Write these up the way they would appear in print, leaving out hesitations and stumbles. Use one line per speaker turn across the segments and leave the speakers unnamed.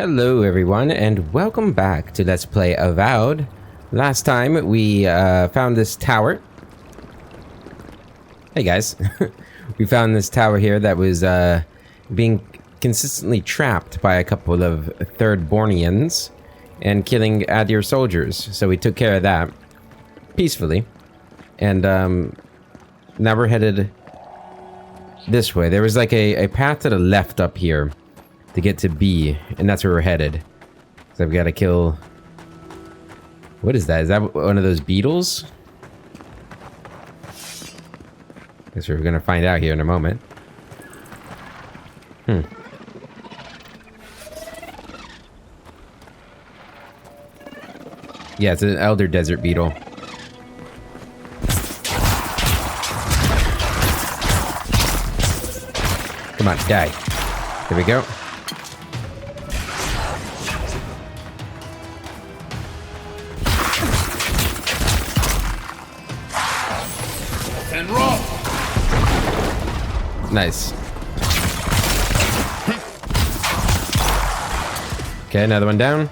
Hello everyone, and welcome back to Let's Play Avowed. Last time we found this tower. Hey guys. We found this tower here that was being consistently trapped by a couple of Thirdbornians and killing Adir soldiers. So we took care of that peacefully. And now we're headed this way. There was like a path to the left up here to get to B, and that's where we're headed. So I've got to kill... What is that? Is that one of those beetles? Guess we're gonna find out here in a moment. Yeah, it's an elder desert beetle. Come on, die. There we go.
And roll.
Nice. Okay, another one down.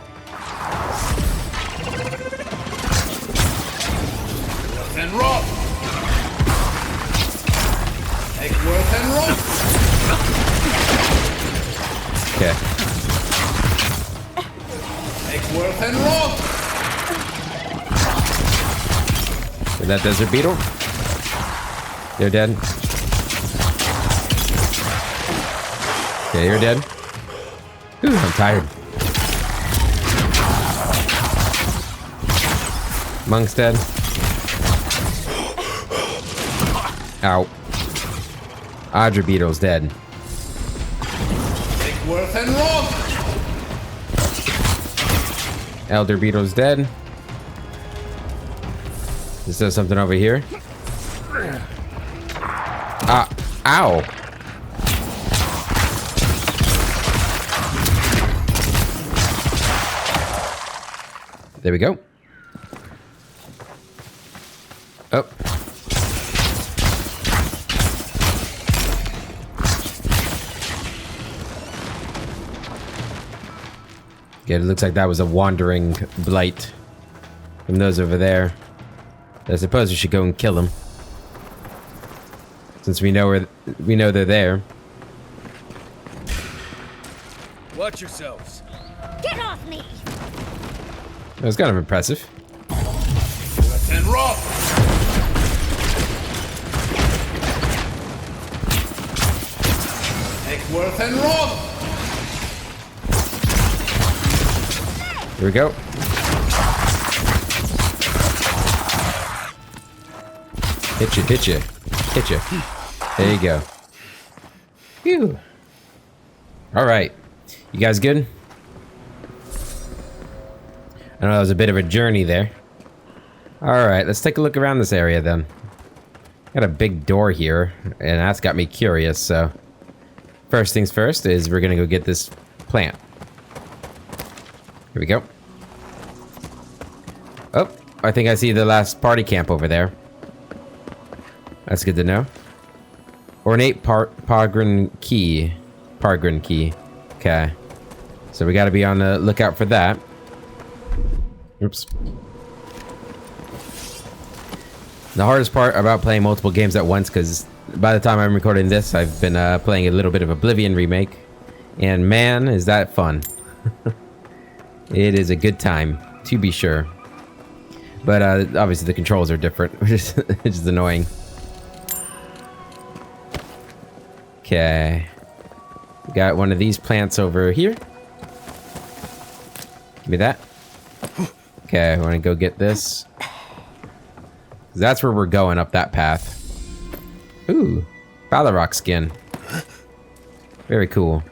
And roll. Take worth and roll.
Okay.
Take worth and roll.
Is that desert beetle? You're dead. Okay, you're dead. Ooh, I'm tired. Monk's dead. Ow. Audra beetle's dead.
Take worth and roll.
Elder beetle's dead. Is there something over here? Ow. There we go. Oh. Yeah, it looks like that was a wandering blight from those over there. I suppose we should go and kill them, since we know they're there.
Watch yourselves.
Get off me!
That was kind of impressive.
Worth and roll. Take worth and roll.
Here we go. Hit you, hit you, hit you. There you go. Phew. All right. You guys good? I know that was a bit of a journey there. All right, let's take a look around this area then. Got a big door here, and that's got me curious, so... First things first is we're gonna go get this plant. Here we go. Oh, I think I see the last party camp over there. That's good to know. Ornate Pargrun key. Pargrun key. Okay. So we gotta be on the lookout for that. Oops. The hardest part about playing multiple games at once, because by the time I'm recording this, I've been playing a little bit of Oblivion remake. And man, is that fun. It is a good time, to be sure. But obviously the controls are different, which is annoying. Okay. We got one of these plants over here. Give me that. Okay, I want to go get this. That's where we're going, up that path. Ooh, Balrog skin. Very cool.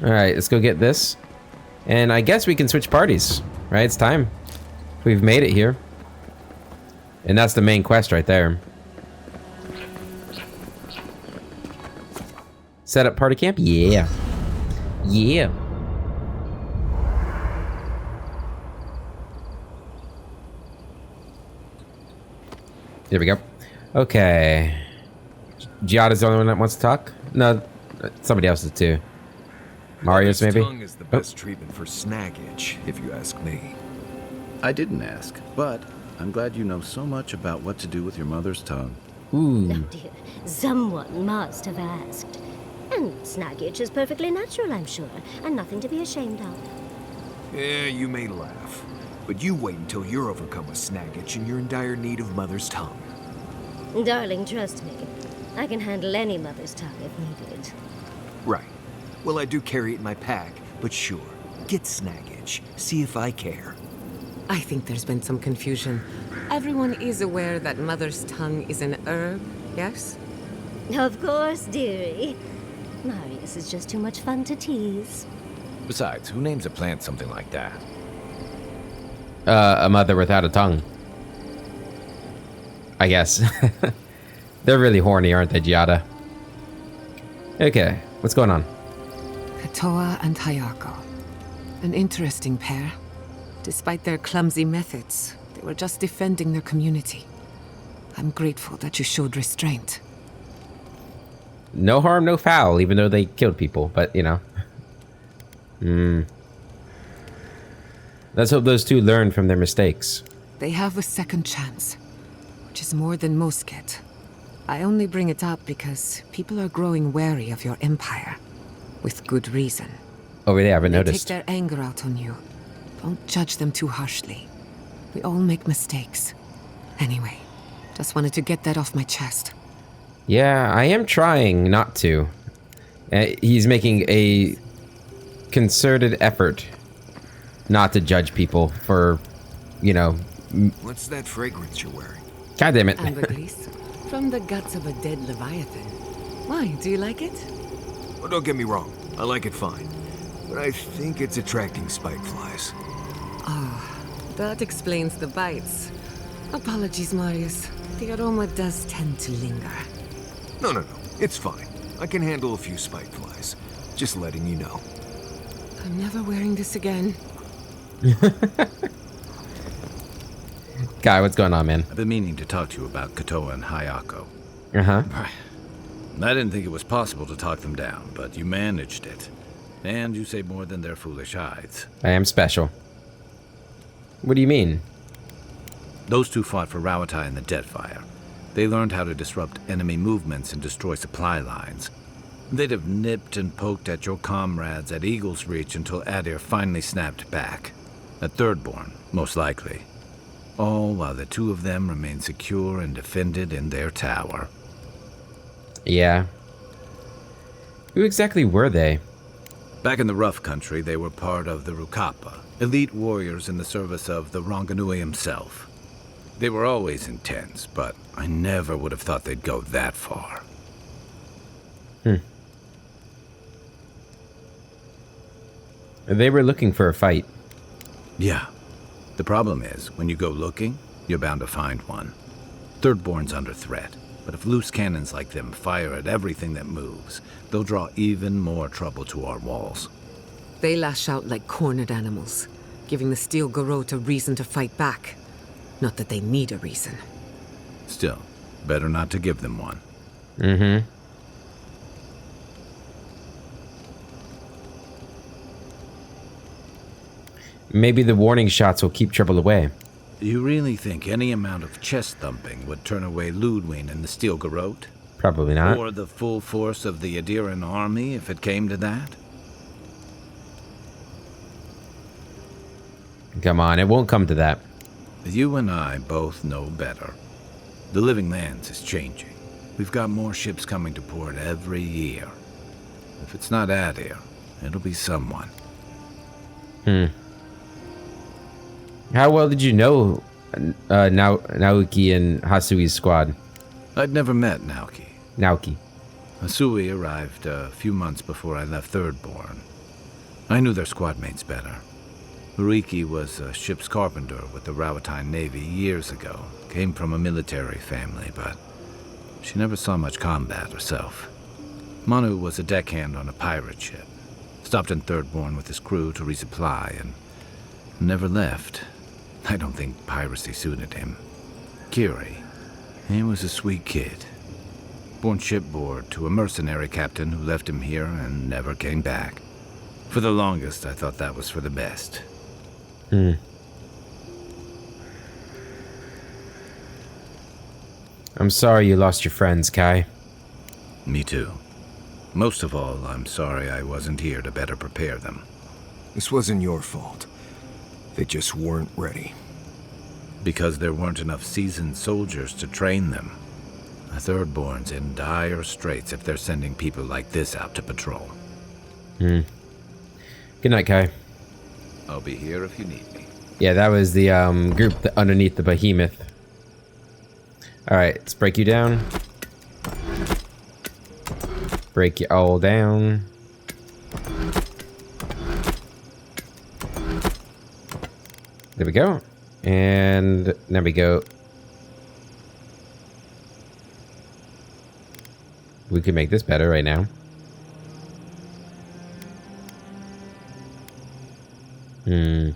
Alright, let's go get this. And I guess we can switch parties, right? It's time. We've made it here. And that's the main quest right there. Set up party camp? Yeah. Yeah. There we go. Okay. Giada's the only one that wants to talk? No, somebody else is too. Marius, maybe?
Tongue is the best treatment for snaggage, if you ask me.
I didn't ask, but I'm glad you know so much about what to do with your mother's tongue.
Ooh.
Oh dear, someone must have asked. And snaggage is perfectly natural, I'm sure, and nothing to be ashamed of.
Yeah, you may laugh, but you wait until you're overcome with snaggage and you're in dire need of mother's tongue.
Darling, trust me. I can handle any mother's tongue if needed.
Right. Well, I do carry it in my pack, but sure, get snaggage. See if I care.
I think there's been some confusion. Everyone is aware that mother's tongue is an herb, yes?
Of course, dearie. Marius is just too much fun to tease.
Besides, who names a plant something like that?
A mother without a tongue. I guess. They're really horny, aren't they, Giada? Okay, what's going on?
Katoa and Hayako. An interesting pair. Despite their clumsy methods, they were just defending their community. I'm grateful that you showed restraint.
No harm, no foul, even though they killed people, but, you know. Let's hope those two learn from their mistakes.
They have a second chance, which is more than most get. I only bring it up because people are growing wary of your empire. With good reason.
Oh, really? I haven't
They
noticed.
take their anger out on you. Don't judge them too harshly. We all make mistakes. Anyway, just wanted to get that off my chest.
Yeah, I am trying not to. He's making a concerted effort not to judge people for, you know...
What's that fragrance you're wearing?
God damn it.
Ambergris, from the guts of a dead leviathan. Why, do you like it?
Oh, don't get me wrong. I like it fine. But I think it's attracting spiteflies.
That explains the bites. Apologies, Marius. The aroma does tend to linger.
No. It's fine. I can handle a few spiteflies. Just letting you know.
I'm never wearing this again.
Guy, what's going on, man?
I've been meaning to talk to you about Katoa and Hayako.
Uh-huh.
I didn't think it was possible to talk them down, but you managed it. And you say more than their foolish hides.
I am special. What do you mean?
Those two fought for Rawatai in the Deadfire. They learned how to disrupt enemy movements and destroy supply lines. They'd have nipped and poked at your comrades at Eagle's Reach until Adir finally snapped back. At Thirdborn, most likely. All while the two of them remained secure and defended in their tower.
Yeah. Who exactly were they?
Back in the rough country, they were part of the Rukapa, elite warriors in the service of the Ronganui himself. They were always intense, but I never would have thought they'd go that far.
They were looking for a fight.
Yeah. The problem is, when you go looking, you're bound to find one. Thirdborn's under threat, but if loose cannons like them fire at everything that moves, they'll draw even more trouble to our walls.
They lash out like cornered animals, giving the Steel Garrote a reason to fight back. Not that they need a reason.
Still, better not to give them one.
Mm-hmm. Maybe the warning shots will keep trouble away.
You really think any amount of chest thumping would turn away Ludwig and the Steel Garrote?
Probably not.
Or the full force of the Adiran army, if it came to that?
Come on, it won't come to that.
You and I both know better. The Living Lands is changing. We've got more ships coming to port every year. If it's not Adir, it'll be someone.
How well did you know Naoki and Hasui's squad?
I'd never met Naoki.
Naoki.
Hasui arrived a few months before I left Thirdborn. I knew their squad mates better. Uriki was a ship's carpenter with the Rawatai Navy years ago. Came from a military family, but she never saw much combat herself. Manu was a deckhand on a pirate ship. Stopped in Thirdborn with his crew to resupply and never left. I don't think piracy suited him. Kiri, he was a sweet kid. Born shipboard to a mercenary captain who left him here and never came back. For the longest, I thought that was for the best.
I'm sorry you lost your friends, Kai.
Me too. Most of all, I'm sorry I wasn't here to better prepare them.
This wasn't your fault. They just weren't ready.
Because there weren't enough seasoned soldiers to train them. The Thirdborn's in dire straits if they're sending people like this out to patrol.
Good night, Kai.
I'll be here if you need me.
Yeah, that was the group underneath the behemoth. Alright, let's break you down. Break you all down. There we go. And there we go. We can make this better right now. Yeah,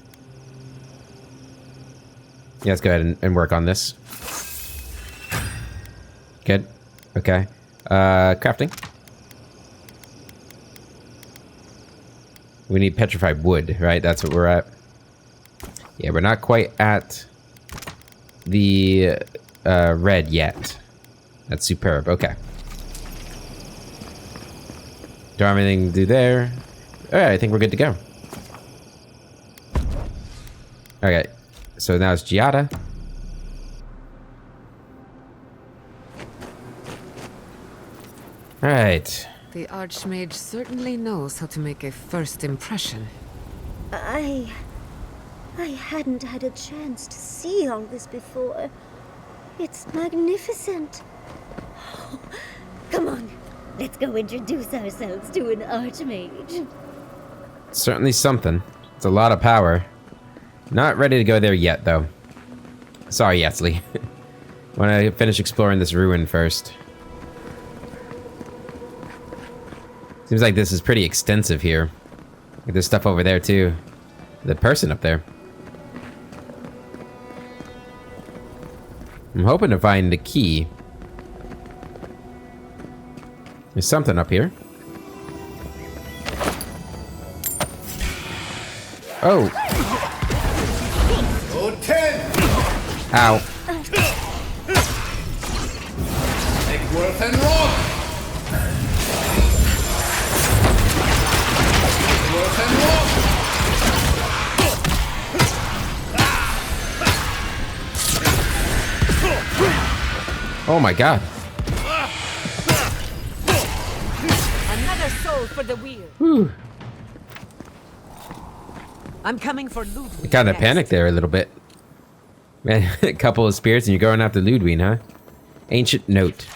let's go ahead and work on this. Good. Okay. Crafting. We need petrified wood, right? That's what we're at. Yeah, we're not quite at the red yet. That's superb. Okay. Don't have anything to do there. Alright, I think we're good to go. Okay. So now it's Giada. Alright.
The Archmage certainly knows how to make a first impression.
I hadn't had a chance to see all this before. It's magnificent. Oh, come on, let's go introduce ourselves to an Archmage.
Certainly something. It's a lot of power. Not ready to go there yet, though. Sorry, Yatzli. Want to finish exploring this ruin first. Seems like this is pretty extensive here. There's stuff over there, too. The person up there. I'm hoping to find the key. There's something up here. Oh!
Go 10!
Ow.
Take worth and rock! Worth and rock!
Oh my god.
Another soul for the wheel.
Whew.
I'm coming for Ludwig.
I kind of panicked there a little bit. Man, a couple of spirits and you're going after Ludwig, huh? Ancient note.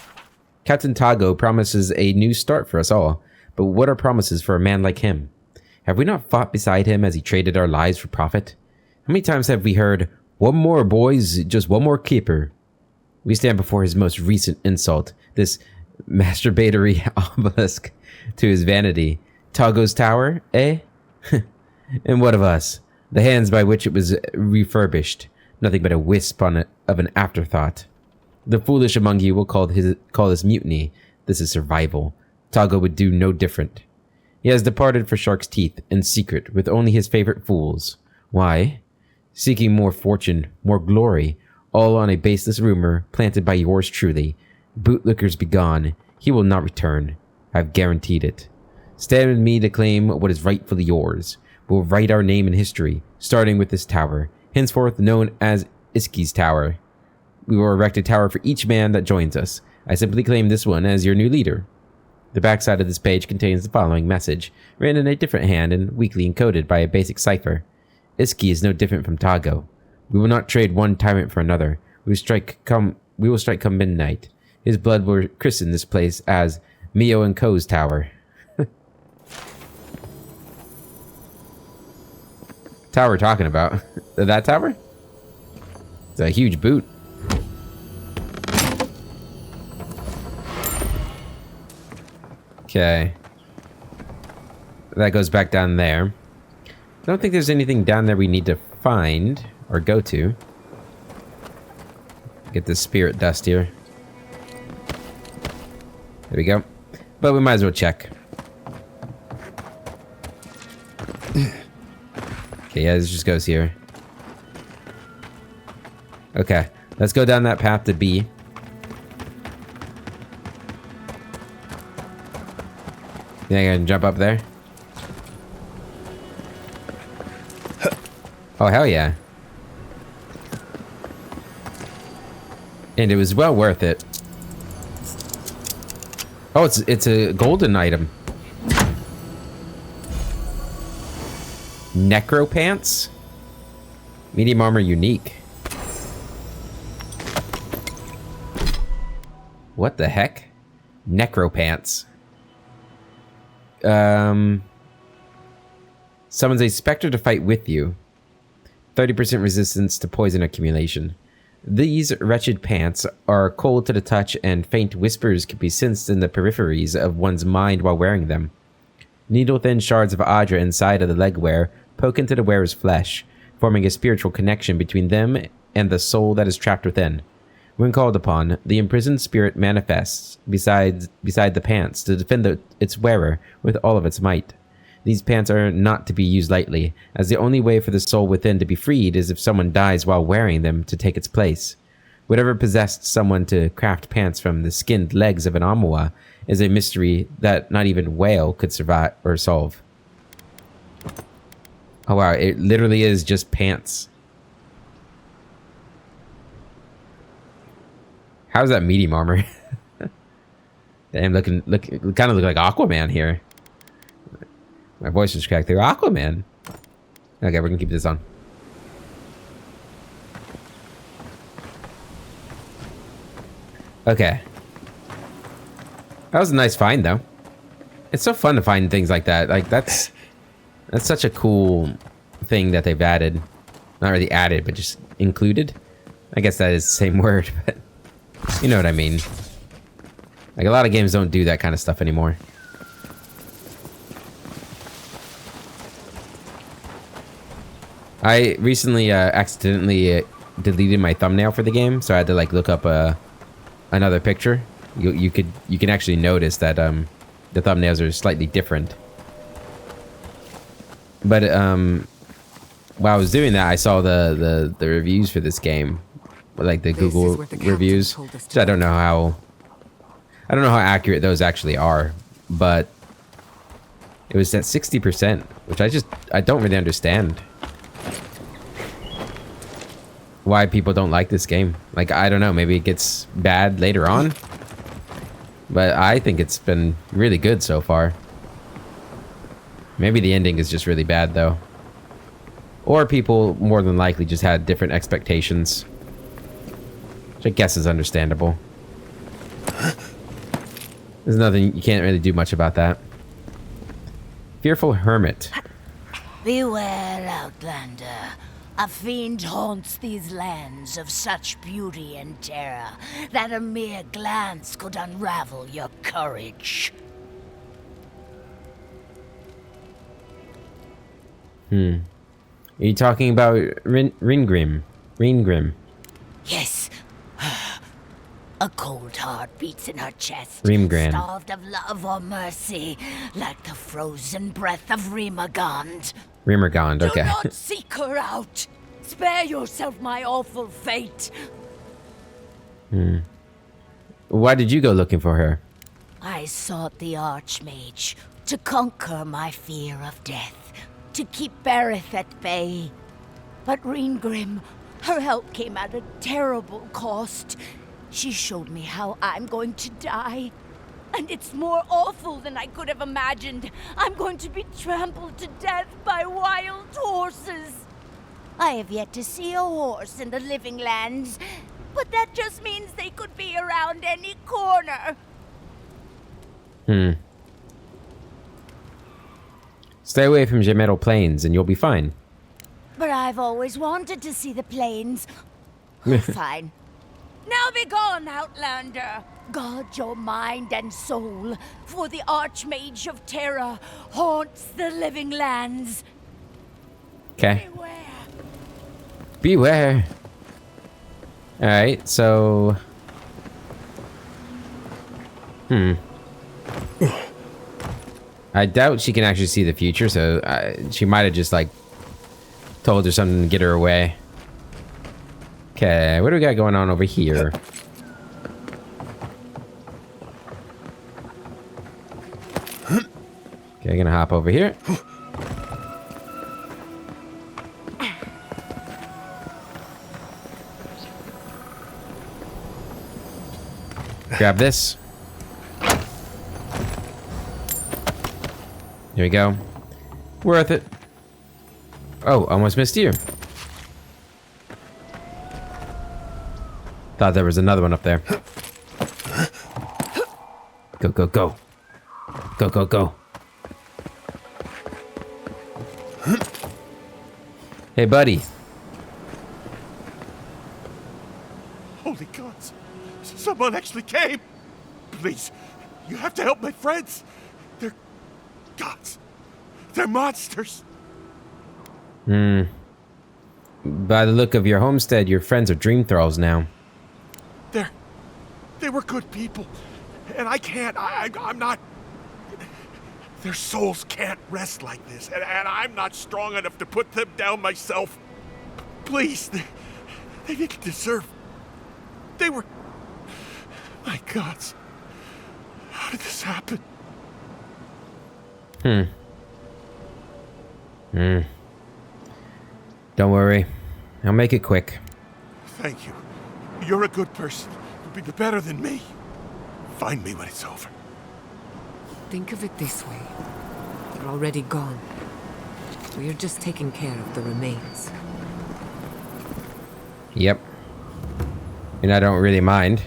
Captain Tago promises a new start for us all. But what are promises for a man like him? Have we not fought beside him as he traded our lives for profit? How many times have we heard, "One more, boys, just one more keeper"? We stand before his most recent insult, this masturbatory obelisk to his vanity. Tago's tower, eh? And what of us? The hands by which it was refurbished, nothing but a wisp of an afterthought. The foolish among you will call this mutiny. This is survival. Tago would do no different. He has departed for Shark's Teeth in secret with only his favorite fools. Why? Seeking more fortune, more glory, all on a baseless rumor planted by yours truly. Bootlickers be gone. He will not return. I've guaranteed it. Stand with me to claim what is rightfully yours. We'll write our name in history, starting with this tower, henceforth known as Iski's Tower. We will erect a tower for each man that joins us. I simply claim this one as your new leader. The backside of this page contains the following message, written in a different hand and weakly encoded by a basic cipher. Iski is no different from Tago. We will not trade one tyrant for another. We will strike come midnight. His blood will christen this place as Mio and Ko's Tower. Tower we're talking about. That tower? It's a huge boot. Okay. That goes back down there. I don't think there's anything down there we need to find or go to. Get this spirit dust here. There we go. But we might as well check. Okay, yeah, this just goes here. Okay, let's go down that path to B. Think I can jump up there? Oh, hell yeah. And it was well worth it. Oh, it's a golden item. Necro pants? Medium armor unique. What the heck? Necro pants. Summons a specter to fight with you. 30% resistance to poison accumulation. These wretched pants are cold to the touch, and faint whispers can be sensed in the peripheries of one's mind while wearing them. Needle-thin shards of Adra inside of the legwear poke into the wearer's flesh, forming a spiritual connection between them and the soul that is trapped within. When called upon, the imprisoned spirit manifests beside the pants to defend its wearer with all of its might. These pants are not to be used lightly, as the only way for the soul within to be freed is if someone dies while wearing them to take its place. Whatever possessed someone to craft pants from the skinned legs of an Amua is a mystery that not even Whale could survive or solve. Oh wow, it literally is just pants. How's that medium armor? Damn, kind of look like Aquaman here. My voice just cracked through. Aquaman. Okay, we're gonna keep this on. Okay. That was a nice find, though. It's so fun to find things like that. Like, that's such a cool thing that they've added. Not really added, but just included. I guess that is the same word, but you know what I mean. Like, a lot of games don't do that kind of stuff anymore. I recently accidentally deleted my thumbnail for the game, so I had to like look up another picture. You can actually notice that the thumbnails are slightly different. But while I was doing that, I saw the reviews for this game, like the Google reviews. So I don't know how accurate those actually are, but it was at 60%, which I don't really understand why people don't like this game. Like, I don't know, maybe it gets bad later on, but I think it's been really good so far. Maybe the ending is just really bad though, or people more than likely just had different expectations, which I guess is understandable. There's nothing, you can't really do much about that. Fearful Hermit.
Beware, Outlander. A fiend haunts these lands of such beauty and terror that a mere glance could unravel your courage.
Are you talking about Ringrim?
Yes. A cold heart beats in her chest,
Rimgran.
starved of love or mercy, like the frozen breath of Rimagond.
Okay.
Do not seek her out. Spare yourself my awful fate.
Why did you go looking for her?
I sought the Archmage to conquer my fear of death, to keep Berith at bay. But Ringrim, her help came at a terrible cost. She showed me how I'm going to die. And it's more awful than I could have imagined. I'm going to be trampled to death by wild horses. I have yet to see a horse in the living lands, but that just means they could be around any corner.
Stay away from Gemetal Plains and you'll be fine.
But I've always wanted to see the plains. Fine. Now be gone, Outlander. Guard your mind and soul, for the Archmage of Terror haunts the living lands.
Okay.
Beware.
Beware. Alright, so... I doubt she can actually see the future, so she might have just, like, told her something to get her away. Okay, what do we got going on over here? Okay, gonna hop over here. Grab this. Here we go. Worth it. Oh, almost missed you. Thought there was another one up there. Go, go, go. Go, go, go. Hey, buddy.
Holy gods! Someone actually came! Please, you have to help my friends! They're gods. They're monsters!
By the look of your homestead, your friends are dream thralls now.
They were good people. And I can't, I'm not... Their souls can't rest like this. And I'm not strong enough to put them down myself. Please, they didn't deserve... They were... My gods. How did this happen?
Don't worry. I'll make it quick.
Thank you. You're a good person. You'll be better than me. Find me when it's over.
Think of it this way. They're already gone. We're just taking care of the remains.
Yep. And I don't really mind.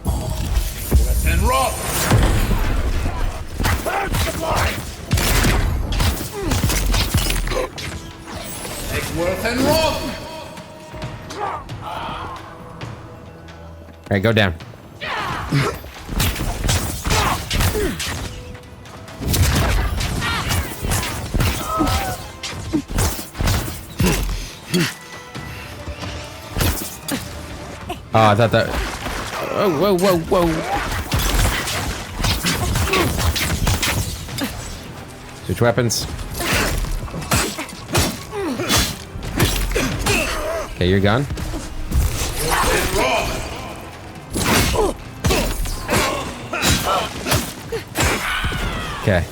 And rock! Eggsworth and rock!
Alright, go down. Oh, I thought that... Oh, whoa, whoa, whoa. Switch weapons. Okay, you're gone. Okay.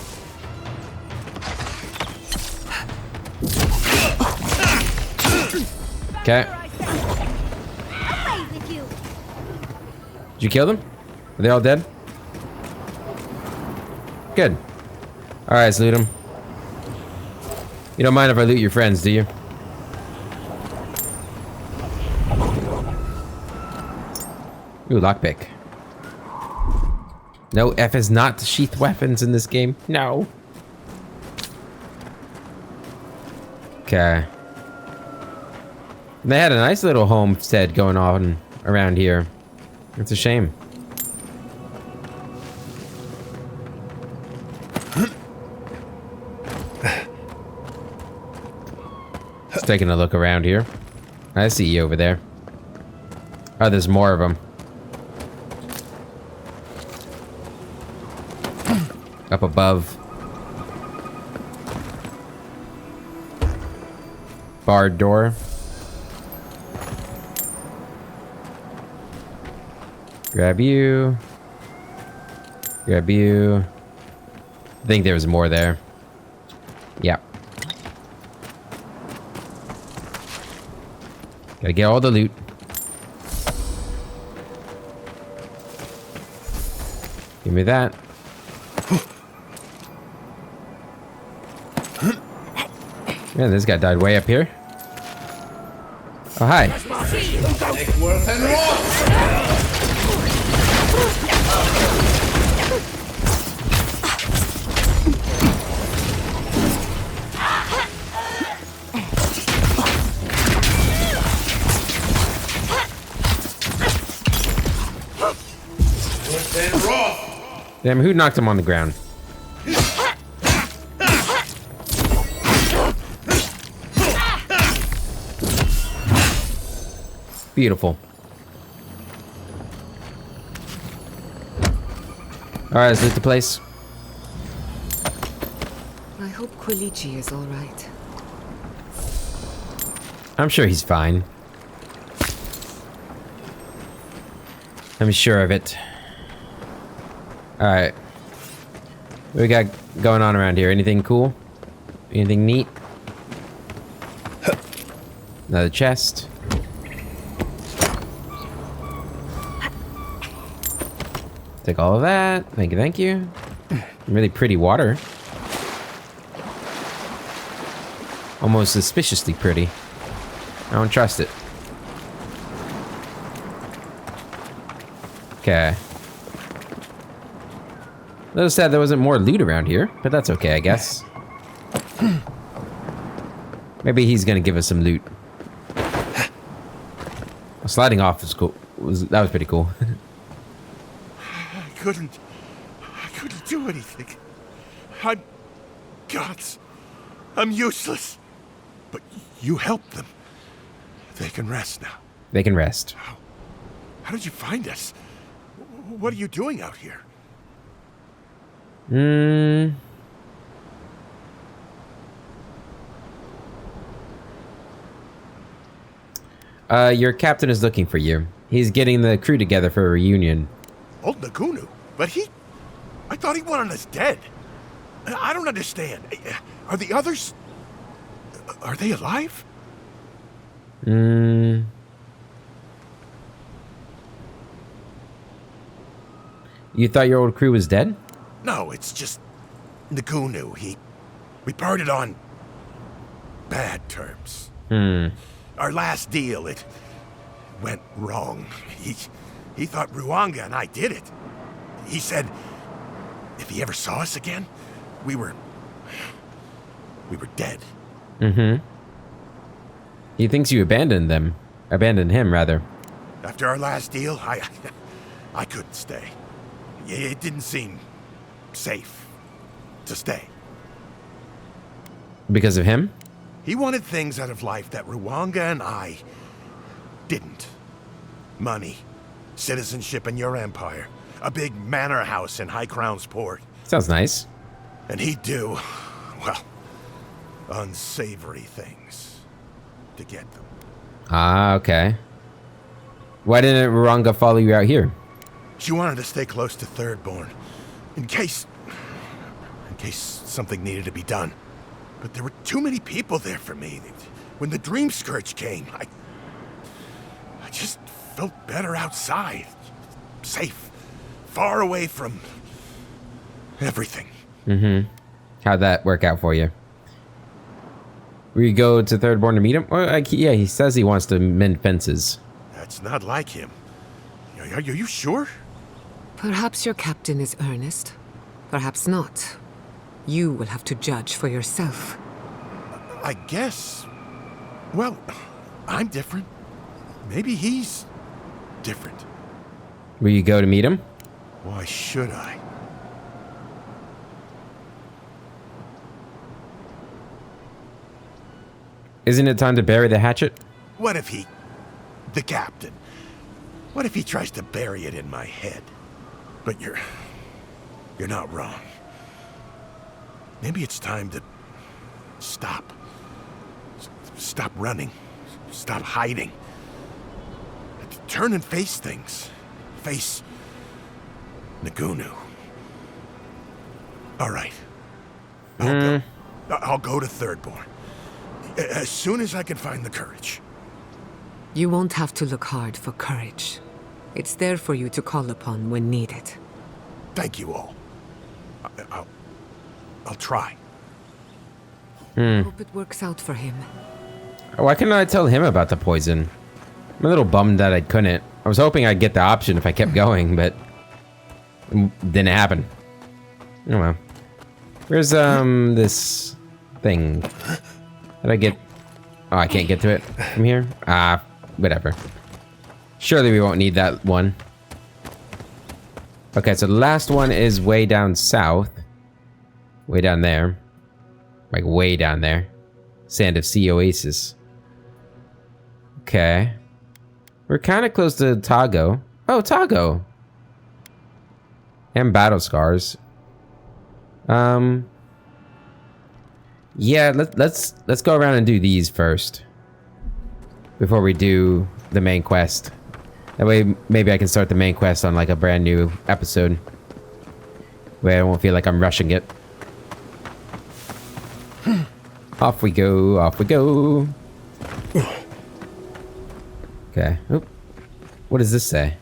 Okay. Did you kill them? Are they all dead? Good. Alright, let's loot them. You don't mind if I loot your friends, do you? Ooh, lockpick. No, F is not sheath weapons in this game. No. Okay. They had a nice little homestead going on around here. It's a shame. Just taking a look around here. I see you over there. Oh, there's more of them. Up above. Barred door. Grab you. Grab you. I think there was more there. Yep. Gotta get all the loot. Give me that. Man, this guy died way up here. Oh, hi.
Eggsworth and rock! And rock!
Damn, who knocked him on the ground? Beautiful. Alright, let's loot the place.
hope Quilichi is all right.
I'm sure he's fine. I'm sure of it. Alright. What we got going on around here? Anything cool? Anything neat? Another chest. Take all of that. Thank you, thank you. Really pretty water. Almost suspiciously pretty. I don't trust it. Okay. A little sad there wasn't more loot around here, but that's okay, I guess. Maybe he's gonna give us some loot. Sliding off was cool. That was pretty cool.
I couldn't do anything. I'm gods. I'm useless. But you helped them. They can rest now.
They can rest.
How did you find us? What are you doing out here?
Your captain is looking for you. He's getting the crew together for a reunion.
Old Nagunu? But I thought he wanted us dead. I don't understand. Are the others... Are they alive?
You thought your old crew was dead?
No, it's just... Nagunu, we parted on... bad terms. Our last deal, it went wrong. He thought Ruanga and I did it. He said if he ever saw us again, we were dead.
He thinks you abandoned them. Abandoned him, rather.
After our last deal, I couldn't stay. It didn't seem safe to stay.
Because of him?
He wanted things out of life that Ruanga and I didn't. Money, citizenship in your empire, a big manor house in High Crown's port.
Sounds nice.
And he'd do, well, unsavory things to get them.
Ah, okay. Why didn't Ruanga follow you out here?
She wanted to stay close to Thirdborn, in case something needed to be done. But there were too many people there for me. When the Dream Scourge came, I just felt better outside. Safe. Far away from everything.
How'd that work out for you? We go to Thirdborn to meet him? Well, yeah, he says he wants to mend fences.
That's not like him. Are you sure?
Perhaps your captain is earnest. Perhaps not. You will have to judge for yourself.
I guess. Well, I'm different. Maybe he's different.
Will you go to meet him?
Why should I?
Isn't it time to bury the hatchet?
What if the captain, what if he tries to bury it in my head? But you're not wrong. Maybe it's time to stop. Stop running. Stop hiding. Turn and face things. Face Nagunu. All right. I'll go to Thirdborn. As soon as I can find the courage.
You won't have to look hard for courage. It's there for you to call upon when needed.
Thank you all. I'll try.
Hope it works out for him.
Why couldn't I tell him about the poison? I'm a little bummed that I couldn't. I was hoping I'd get the option if I kept going, but it didn't happen. Oh well. Where's this thing? Did I get... Oh, I can't get to it from here? Ah, whatever. Surely we won't need that one. Okay, so the last one is way down south. Way down there. Like, way down there. Sand of Sea Oasis. Okay. We're kind of close to Tago. Oh, Tago! And Battle Scars. Yeah, let's go around and do these first before we do the main quest. That way, maybe I can start the main quest on like a brand new episode, where I won't feel like I'm rushing it. Off we go. Off we go. Okay. Oop. What does this say?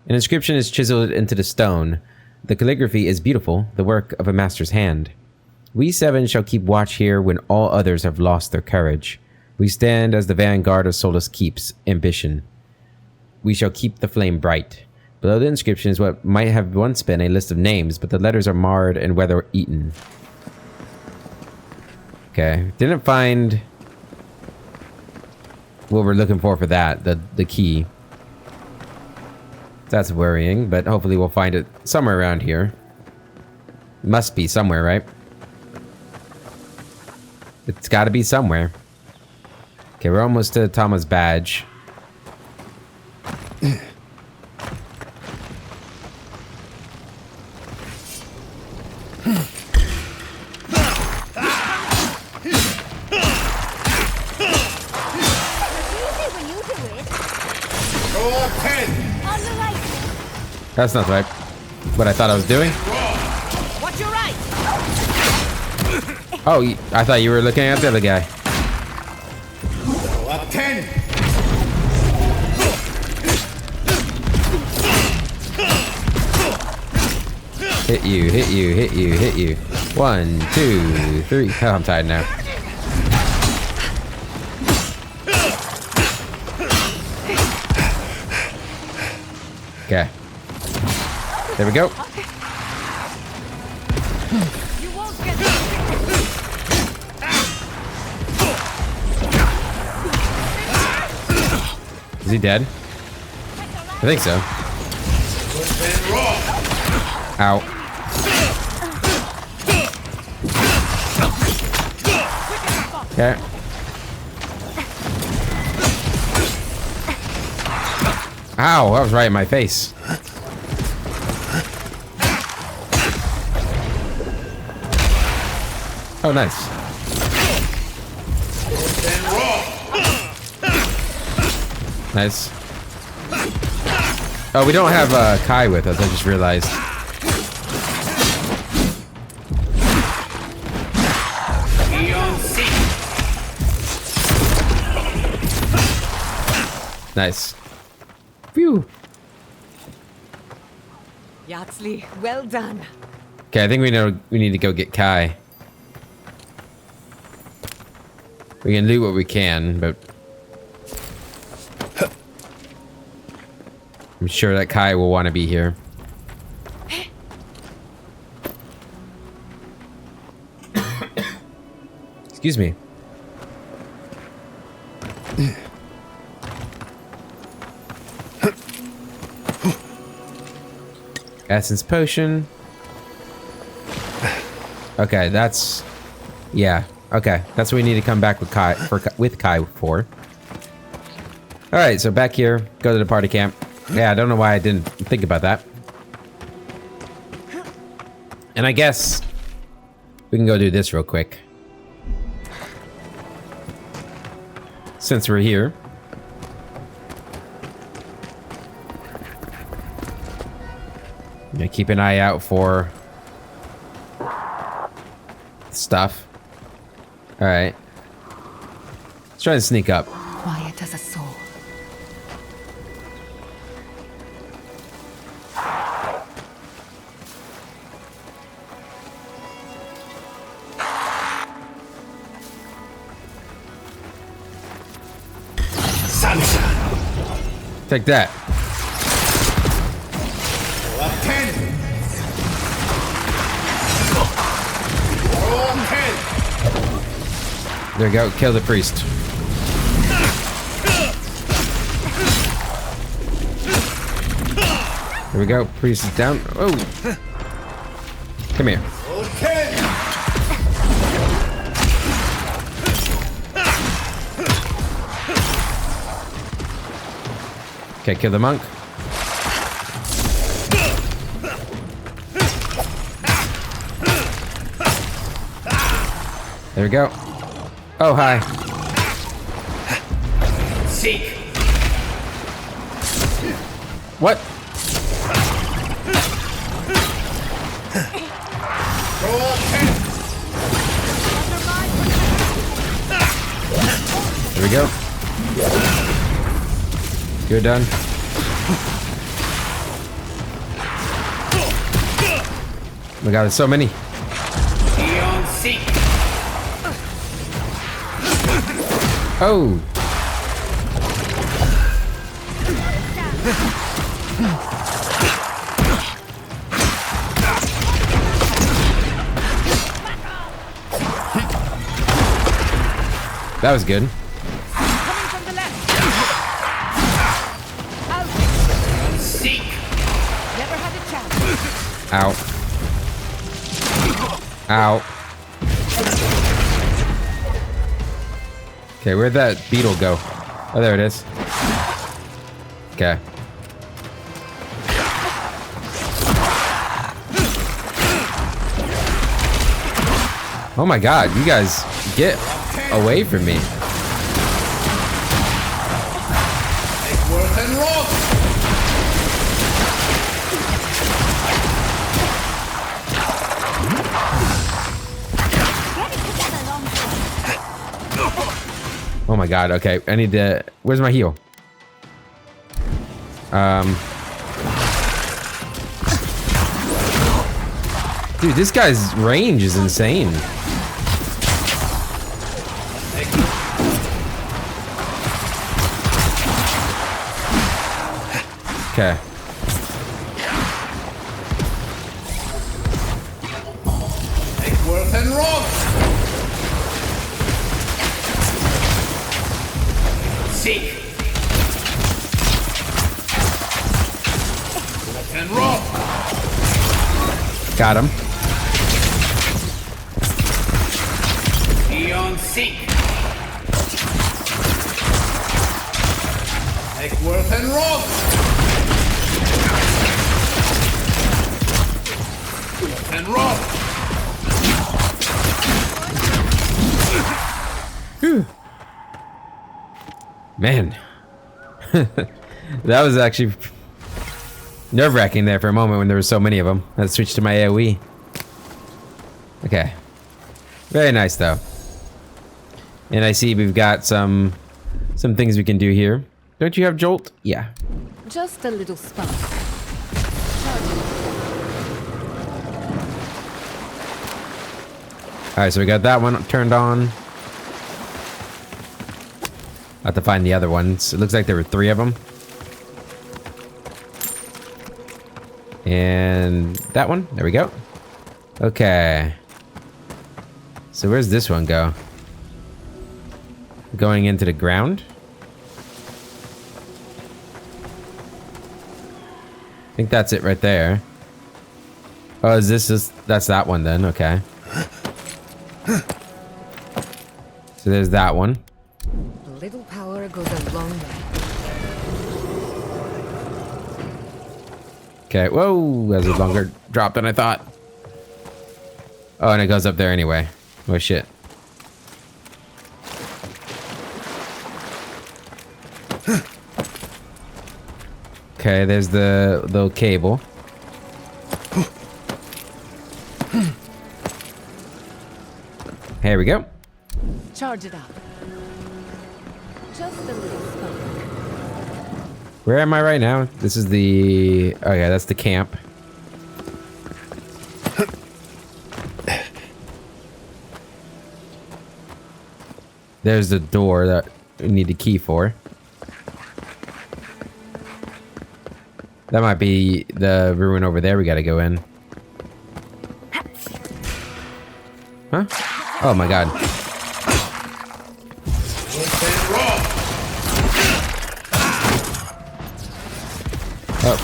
An inscription is chiseled into the stone. The calligraphy is beautiful, the work of a master's hand. We seven shall keep watch here when all others have lost their courage. We stand as the vanguard of Solus Keep's ambition. We shall keep the flame bright. Below the inscription is what might have once been a list of names, but the letters are marred and weather-eaten. Okay, didn't find what we're looking for that, the key. That's worrying, but hopefully we'll find it somewhere around here. Must be somewhere, right? It's got to be somewhere. Okay, we're almost to Tama's badge. That's not right. What I thought I was doing.
Watch your right.
Oh, I thought you were looking at the other guy.
Up 10.
Hit you, hit you, hit you, hit you. 1, 2, 3. Oh, I'm tired now. Okay. There we go. Is he dead? I think so. Ow. Okay. Ow, that was right in my face. Oh, nice. Nice. Oh, we don't have Kai with us, I just realized. Nice. Phew.
Yatsli, well done.
Okay, I think we know we need to go get Kai. We can do what we can, but I'm sure that Kai will want to be here. Excuse me. Essence potion. Okay, that's... Yeah, okay. That's what we need to come back with Kai for. Alright, so back here. Go to the party camp. Yeah, I don't know why I didn't think about that. And I guess we can go do this real quick. Since we're here. Yeah, keep an eye out for stuff. Alright. Let's try to sneak up.
Quiet as a soul.
Take that.
Up 10.
There we go. Kill the priest. There we go. Priest is down. Oh. Come here.
Okay.
Okay, kill the monk. There we go. Oh, hi.
Seek.
What?
Roll a 10.
There we go. You're done. Oh my god, there's so many.
Beyond seek.
Oh. That was good.
Coming from the left.
Seek.
Never had a chance.
Ow. Ow. Okay, where'd that beetle go? Oh, there it is. Okay. Oh my god, you guys get away from me.
Make work and roll.
Oh my god, okay. I need to... Where's my heal? Dude, this guy's range is insane. Okay.
Make work and roll. Seek. Work and roll.
Got him.
Beyond seek. Make work and roll. Work and roll.
Whew. Man. That was actually nerve-wracking there for a moment when there were so many of them. Let's switch to my AoE. Okay. Very nice, though. And I see we've got some things we can do here. Don't you have Jolt? Yeah.
Just a little spark.
Alright, so we got that one turned on. I'll have to find the other ones. It looks like there were 3 of them. And that one. There we go. Okay. So where's this one go? Going into the ground? I think that's it right there. Oh, is this just... That's that one then. Okay. So there's that one.
A little power goes a long way.
Okay, whoa, that was a longer drop than I thought. Oh, and it goes up there anyway. Oh, shit. Okay, there's the little cable. Here we go.
Charge it up. Just a little spark.
Where am I right now? This is the... Oh, yeah, that's the camp. There's the door that we need a key for. That might be the ruin over there we gotta go in. Huh? Oh my god. Oh.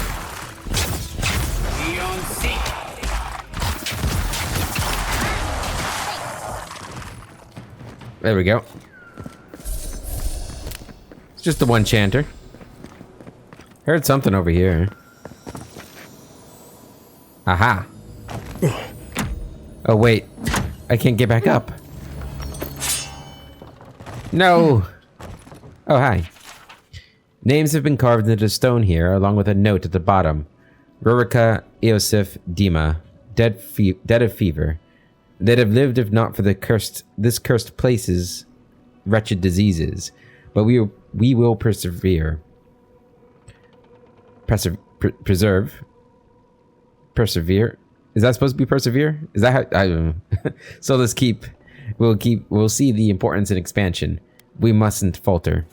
There we go. It's just the one chanter. Heard something over here. Aha. Oh wait. I can't get back up. No! Oh, hi. Names have been carved into stone here, along with a note at the bottom. Rurica, Eosif, Dima, dead of fever. They'd have lived if not for this cursed place's wretched diseases. But we will persevere. Preserve? Persevere? Is that supposed to be persevere? Is that how... I don't know. So let's we'll see the importance and expansion. We mustn't falter.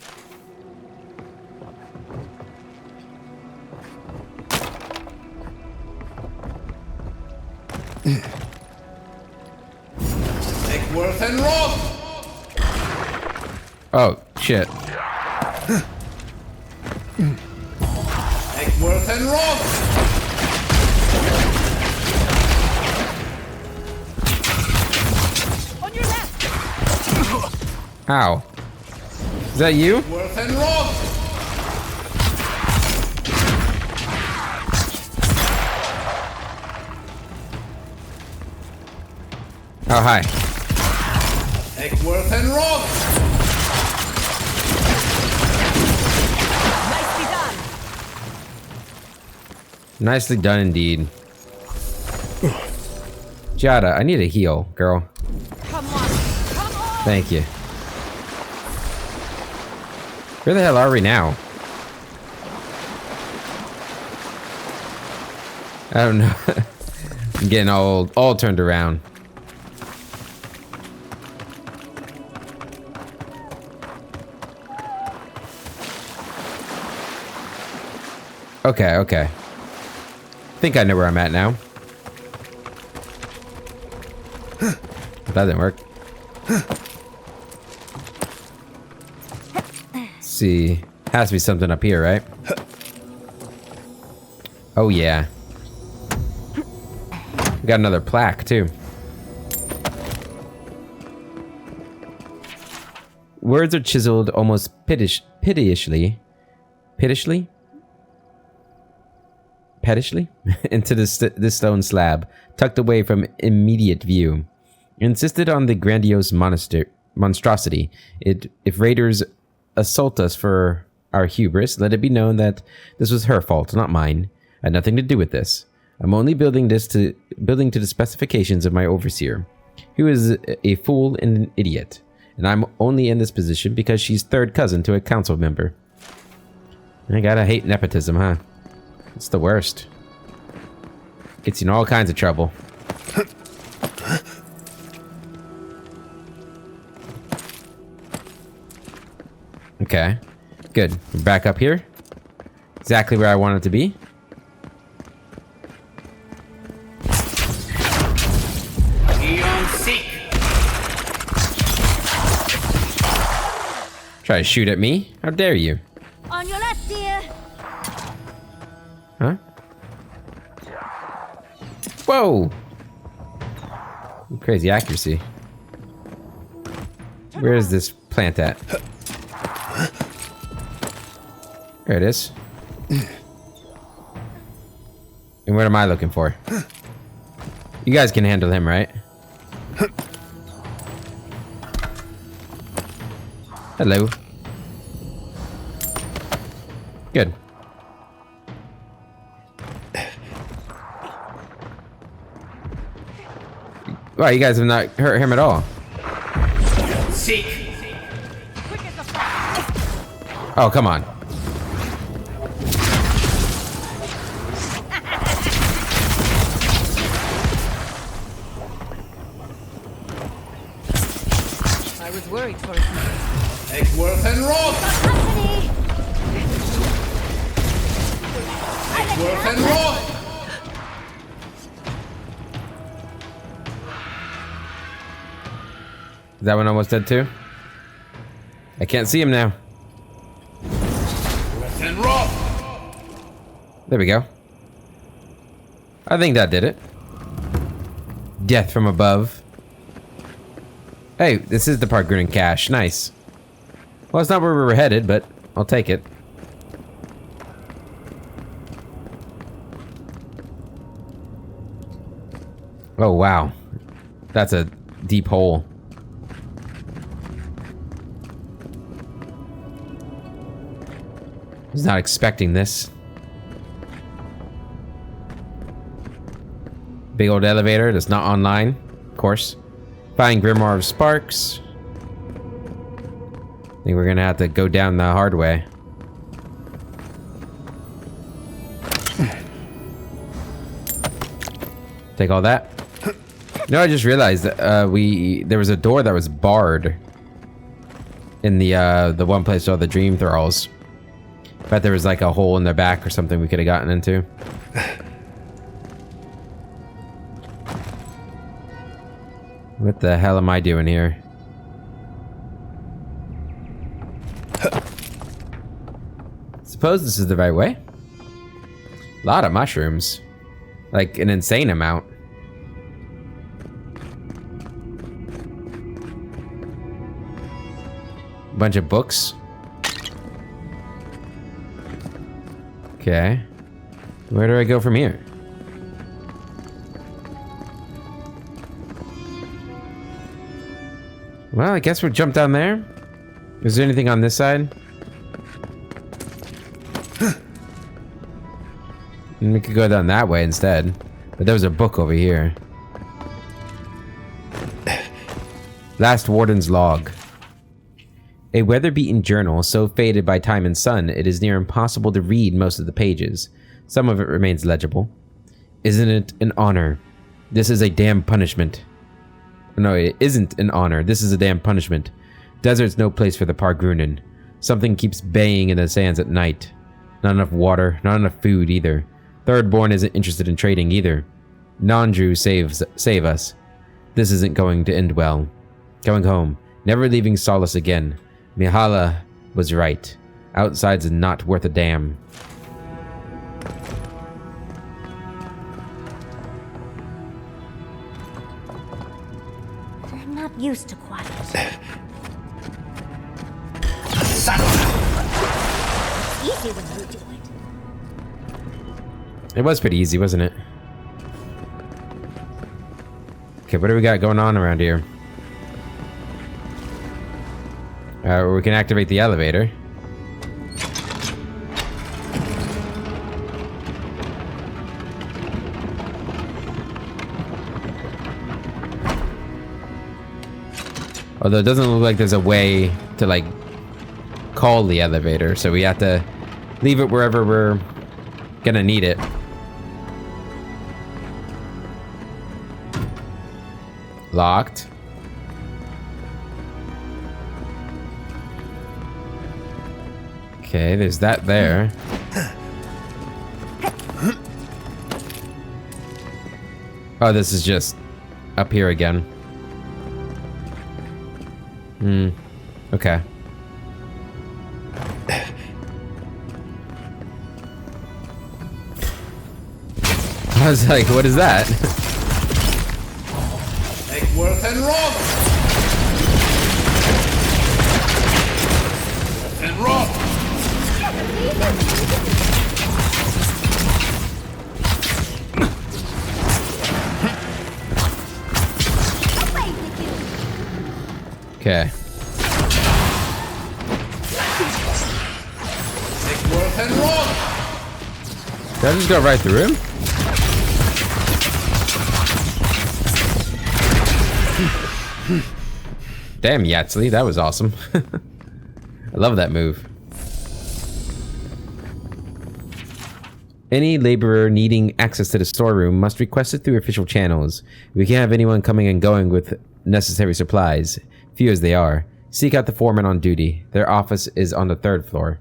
Egworth and Roth!
Oh, shit.
Egworth and Roth!
On your left!
Ow. Is that you?
Egworth and Roth!
Oh, hi.
Egworth and Roth!
Nicely done!
Nicely done indeed. Jada, I need a heal, girl.
Come on! Come on!
Thank you. Where the hell are we now? I don't know. I'm getting all turned around. Okay, okay. I think I know where I'm at now. That didn't work. Let's see. Has to be something up here, right? Oh, yeah. We got another plaque, too. Words are chiseled almost pettishly into this stone slab, tucked away from immediate view. Insisted on the grandiose monstrosity. If raiders assault us for our hubris, let it be known that this was her fault, not mine. I had nothing to do with this. I'm only building to the specifications of my overseer, who is a fool and an idiot. And I'm only in this position because she's third cousin to a council member. I gotta hate nepotism, huh? It's the worst. Gets you in all kinds of trouble. Okay. Good. We're back up here. Exactly where I want it to be.
Eon Seek!
Try to shoot at me? How dare you?
On your left, dear!
Huh? Whoa! Crazy accuracy. Where is this plant at? There it is. And what am I looking for? You guys can handle him, right? Hello. Good. Wow, you guys have not hurt him at all.
Seek!
Oh, come on.
I was worried for a second.
Egworth and Roth!
Company!
Egworth and Roth!
Is that one almost dead too? I can't see him now.
Egworth and Roth!
There we go. I think that did it. Death from above. Hey, this is the Pargrun cache. Nice. Well, it's not where we were headed, but I'll take it. Oh, wow. That's a deep hole. Was not expecting this. Big old elevator that's not online, of course. Find Grimoire of Sparks. I think we're gonna have to go down the hard way. Take all that. No, I just realized that there was a door that was barred in the one place with all the dream thralls. Bet there was like a hole in their back or something we could have gotten into. What the hell am I doing here? Suppose this is the right way. A lot of mushrooms. Like an insane amount. Bunch of books. Okay. Where do I go from here? Well, I guess we'll jump down there. Is there anything on this side? We could go down that way instead. But there was a book over here. Last Warden's Log. A weather-beaten journal so faded by time and sun it is near impossible to read most of the pages. Some of it remains legible. Isn't it an honor? This is a damn punishment. No, it isn't an honor. This is a damn punishment. Desert's no place for the Pargrunin. Something keeps baying in the sands at night. Not enough water, not enough food either. Thirdborn isn't interested in trading either. Non-Drew save us. This isn't going to end well. Going home, never leaving Solace again. Mihala was right. Outside's not worth a damn.
I'm not used to quiet. Easy when you do it.
It was pretty easy, wasn't it? Okay, what do we got going on around here? We can activate the elevator. Although it doesn't look like there's a way to, like, call the elevator, so we have to leave it wherever we're gonna need it. Locked. Okay, there's that there. Oh, this is just up here again. Okay. I was like, what is that?
Egworth and Roth! And Roth!
Okay.
Egworth and Roth!
Did I just go right through him? Damn, Yatsley, that was awesome. I love that move. Any laborer needing access to the storeroom must request it through official channels. We can't have anyone coming and going with necessary supplies, few as they are. Seek out the foreman on duty. Their office is on the 3rd floor.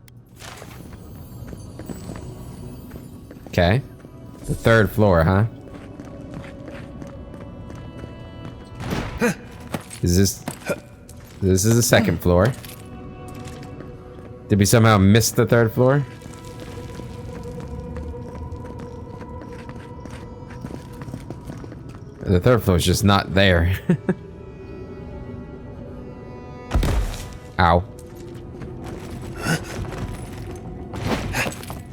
Okay. The 3rd floor, huh? Is this... This is the 2nd floor. Did we somehow miss the 3rd floor? The 3rd floor is just not there. Ow.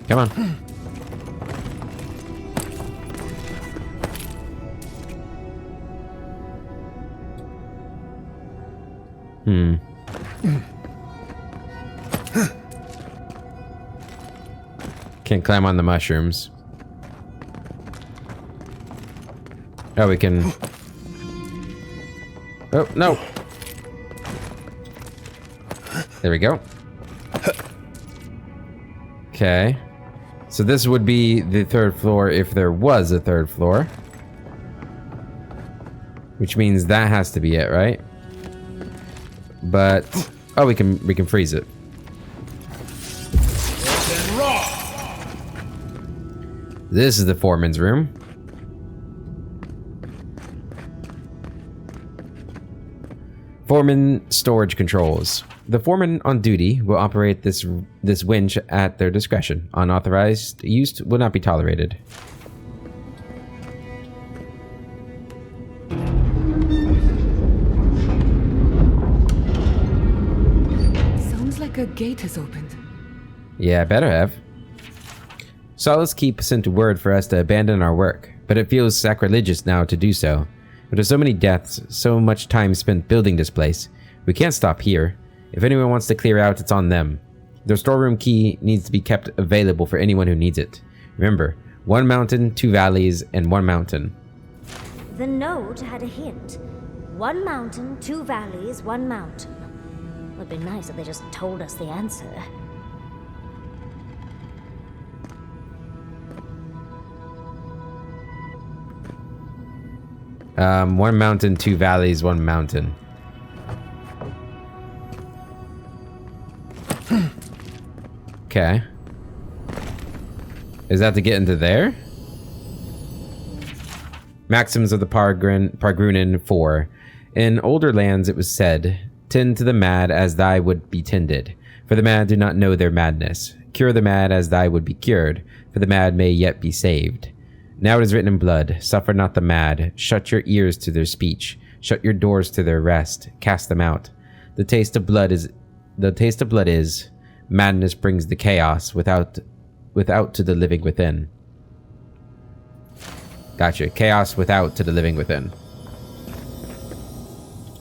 Come on. Can't climb on the mushrooms. Oh, we can... Oh, no. There we go. Okay. So this would be the third floor if there was a third floor. Which means that has to be it, right? But... Oh, we can freeze it.
And rock!
This is the foreman's room. Foreman storage controls. The foreman on duty will operate this winch at their discretion. Unauthorized use will not be tolerated.
Sounds like a gate has opened.
Yeah, better have. Solace Keep sent word for us to abandon our work, but it feels sacrilegious now to do so. There's so many deaths, so much time spent building this place. We can't stop here. If anyone wants to clear out, it's on them. Their storeroom key needs to be kept available for anyone who needs it. Remember, 1 mountain, 2 valleys, and 1 mountain.
The note had a hint. 1 mountain, 2 valleys, 1 mountain. Would be nice if they just told us the answer.
One mountain, 2 valleys, 1 mountain. Okay. Is that to get into there? Maxims of the Pargrunin 4. In older lands it was said, "Tend to the mad as thy would be tended, for the mad do not know their madness. Cure the mad as thy would be cured, for the mad may yet be saved." Now it is written in blood, "Suffer not the mad, shut your ears to their speech, shut your doors to their rest, cast them out. The taste of blood is, madness brings the chaos without to the living within." Gotcha. Chaos without to the living within.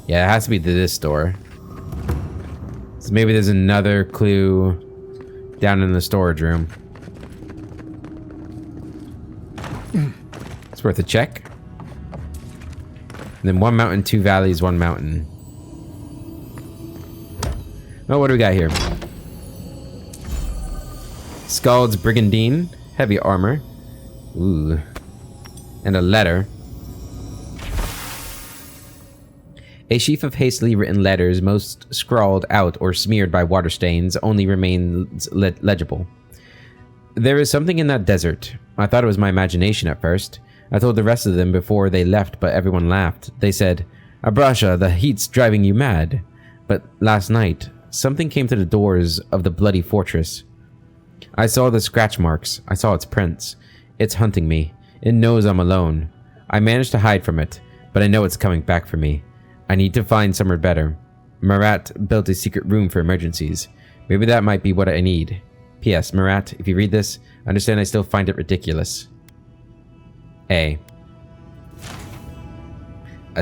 Yeah, it has to be to this door. So maybe there's another clue down in the storage room. It's worth a check. And then 1 mountain, 2 valleys, 1 mountain. Oh, what do we got here? Scald's Brigandine. Heavy armor. Ooh. And a letter. A sheaf of hastily written letters, most scrawled out or smeared by water stains, only remains legible. There is something in that desert. I thought it was my imagination at first. I told the rest of them before they left, but everyone laughed. They said, "Abrasha, the heat's driving you mad." But last night, something came to the doors of the bloody fortress. I saw the scratch marks. I saw its prints. It's hunting me. It knows I'm alone. I managed to hide from it, but I know it's coming back for me. I need to find somewhere better. Marat built a secret room for emergencies. Maybe that might be what I need. P.S. Marat, if you read this, understand I still find it ridiculous. A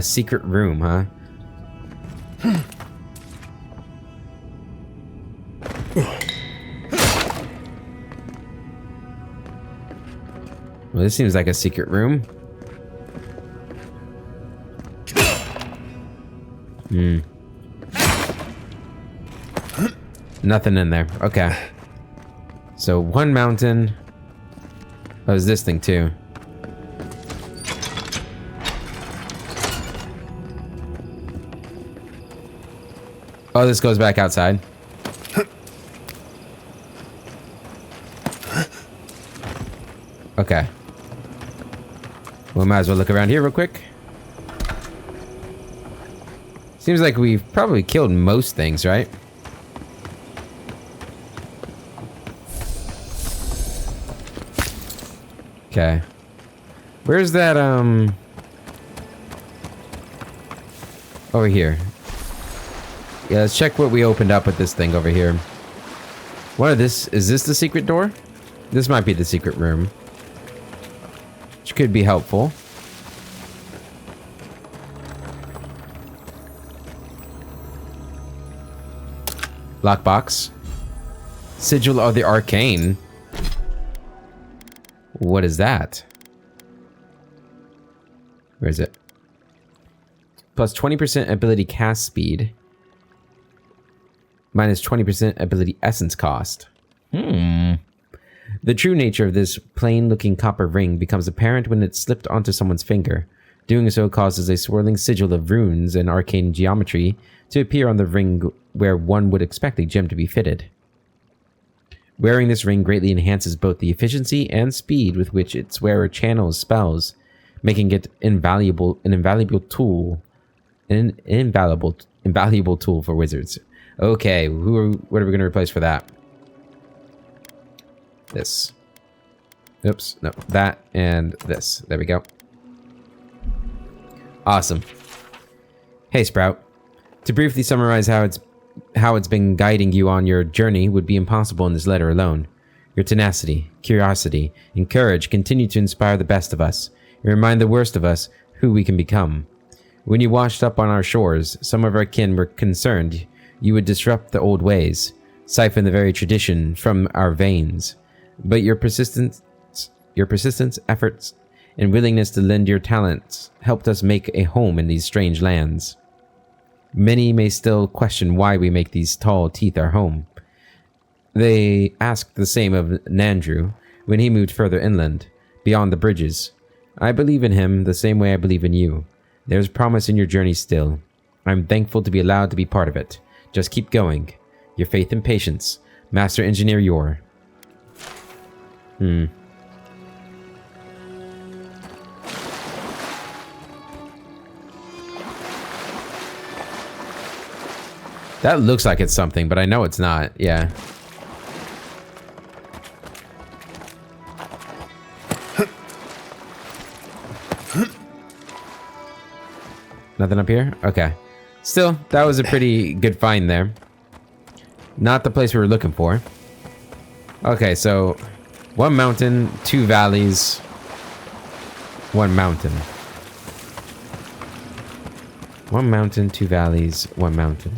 secret room, huh? Well, this seems like a secret room. Nothing in there. Okay. So 1 mountain. Oh, there's this thing too. Oh, this goes back outside. Okay. We might as well look around here real quick. Seems like we've probably killed most things, right? Okay. Where's that, over here. Yeah, let's check what we opened up with this thing over here. What is this the secret door? This might be the secret room. Which could be helpful. Lockbox. Sigil of the Arcane. What is that? Where is it? Plus 20% ability cast speed. Minus 20% ability essence cost. The true nature of this plain-looking copper ring becomes apparent when it's slipped onto someone's finger. Doing so causes a swirling sigil of runes and arcane geometry to appear on the ring where one would expect a gem to be fitted. Wearing this ring greatly enhances both the efficiency and speed with which its wearer channels spells, making it an invaluable tool for wizards. Okay, what are we going to replace for that? This. Oops, no, that and this. There we go. Awesome. Hey, Sprout. To briefly summarize how it's been guiding you on your journey would be impossible in this letter alone. Your tenacity, curiosity, and courage continue to inspire the best of us and remind the worst of us who we can become. When you washed up on our shores, some of our kin were concerned you would disrupt the old ways, siphon the very tradition from our veins. But your persistence, efforts, and willingness to lend your talents helped us make a home in these strange lands. Many may still question why we make these tall teeth our home. They asked the same of Nandrew when he moved further inland, beyond the bridges. I believe in him the same way I believe in you. There's promise in your journey still. I'm thankful to be allowed to be part of it. Just keep going. Your faith and patience. Master Engineer Yor. That looks like it's something, but I know it's not. Yeah. Nothing up here? Okay. Still, that was a pretty good find there. Not the place we were looking for. Okay, so 1 mountain, 2 valleys, 1 mountain. 1 mountain, 2 valleys, 1 mountain.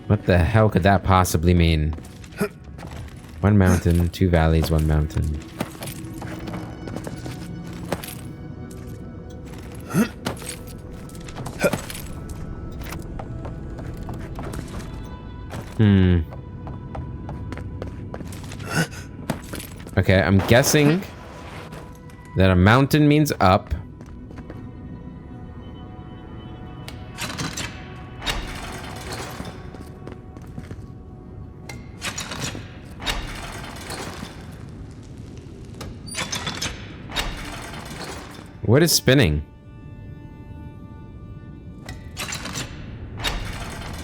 What the hell could that possibly mean? 1 mountain, 2 valleys, 1 mountain. Okay, I'm guessing that a mountain means up. What is spinning?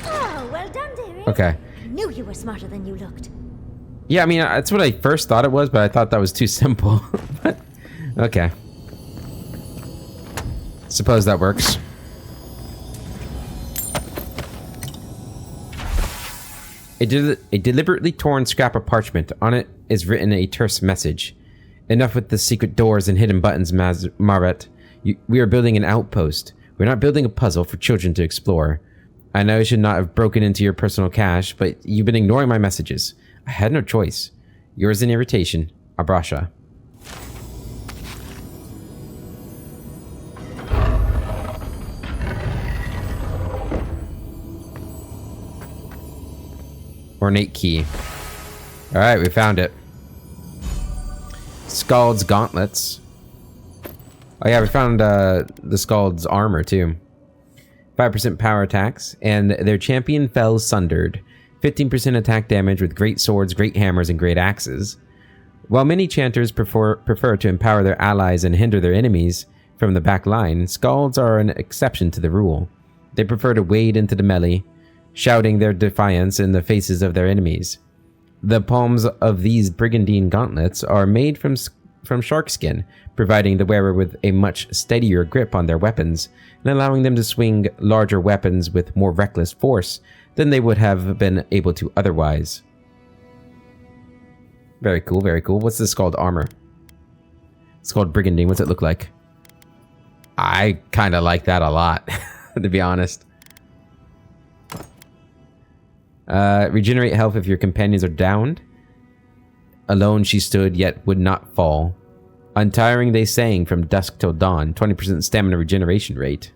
Oh, well done, dearie.
Okay.
I knew you were smarter than you looked.
Yeah, I mean, that's what I first thought it was, but I thought that was too simple. But, okay. Suppose that works. A deliberately torn scrap of parchment. On it is written a terse message. Enough with the secret doors and hidden buttons, Maret. We are building an outpost. We're not building a puzzle for children to explore. I know I should not have broken into your personal cache, but you've been ignoring my messages. I had no choice. Yours in irritation, Abrasha. Ornate key. Alright, we found it. Scald's gauntlets. Oh yeah, we found the Scald's armor too. 5% power attacks, and their champion fell sundered. 15% attack damage with great swords, great hammers, and great axes. While many chanters prefer to empower their allies and hinder their enemies from the back line, Scalds are an exception to the rule. They prefer to wade into the melee, shouting their defiance in the faces of their enemies. The palms of these brigandine gauntlets are made from shark skin, providing the wearer with a much steadier grip on their weapons and allowing them to swing larger weapons with more reckless force than they would have been able to otherwise. Very cool, very cool. What's this called? Armor. It's called brigandine. What's it look like? I kind of like that a lot, to be honest. Regenerate health if your companions are downed. Alone she stood, yet would not fall. Untiring they sang from dusk till dawn. 20% stamina regeneration rate.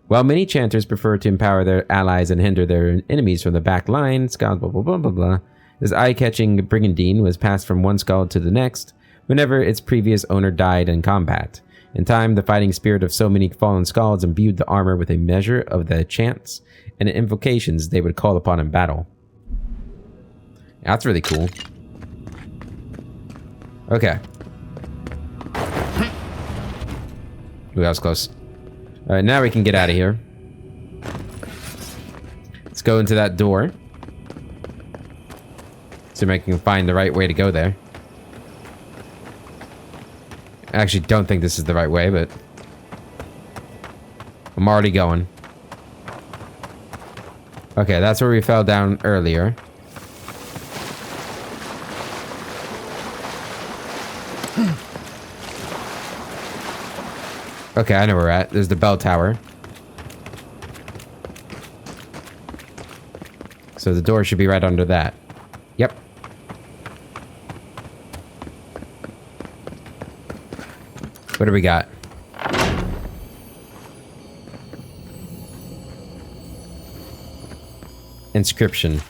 While many chanters prefer to empower their allies and hinder their enemies from the back line, Scald blah blah blah blah blah. This eye-catching brigandine was passed from one Scald to the next whenever its previous owner died in combat. In time, the fighting spirit of so many fallen Scalds imbued the armor with a measure of the chants and invocations they would call upon in battle. That's really cool. Okay. Ooh, that was close. Alright, now we can get out of here. Let's go into that door. See if I can find the right way to go there. I actually don't think this is the right way, but I'm already going. Okay, that's where we fell down earlier. Okay, I know where we're at. There's the bell tower. So the door should be right under that. Yep. What do we got? Inscription.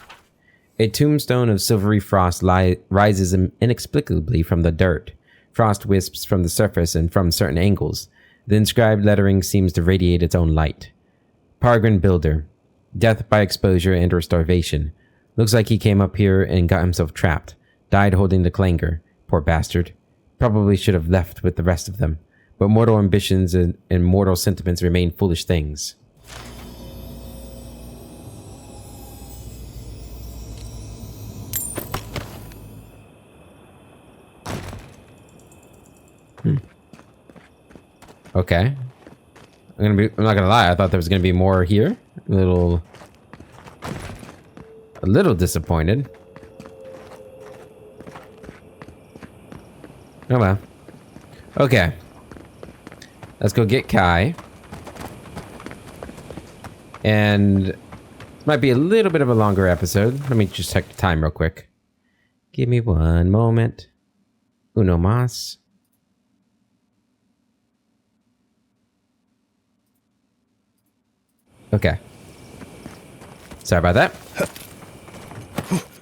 A tombstone of silvery frost rises inexplicably from the dirt. Frost wisps from the surface and from certain angles. The inscribed lettering seems to radiate its own light. Pargrun Builder. Death by exposure and or starvation. Looks like he came up here and got himself trapped. Died holding the clanger. Poor bastard. Probably should have left with the rest of them. But mortal ambitions and mortal sentiments remain foolish things. Okay. I'm not gonna lie, I thought there was gonna be more here. A little disappointed. Oh well. Okay. Let's go get Kai. And might be a little bit of a longer episode. Let me just check the time real quick. Give me one moment. Uno mas. Okay. Sorry about that.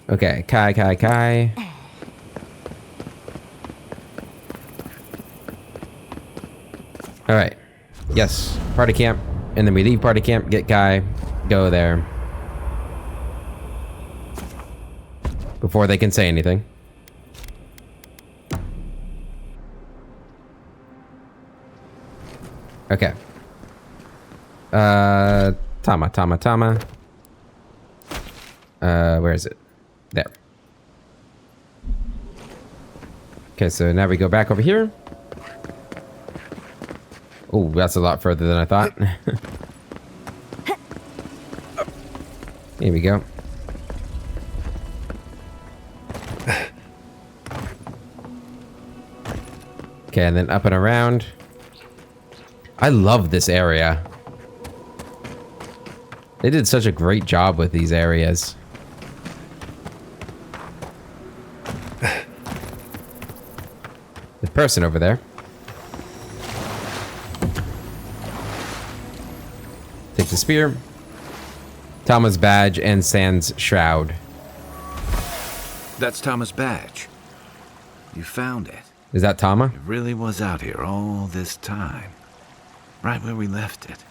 Okay, Kai. Alright. Yes, party camp. And then we leave party camp, get Kai, go there. Before they can say anything. Okay. Tama. Where is it? There. Okay, so now we go back over here. Oh, that's a lot further than I thought. Here we go. Okay, and then up and around. I love this area. They did such a great job with these areas. The person over there. Take the spear. Tama's badge and Sand's shroud.
That's Tama's badge. You found it.
Is that Tama?
It really was out here all this time. Right where we left it.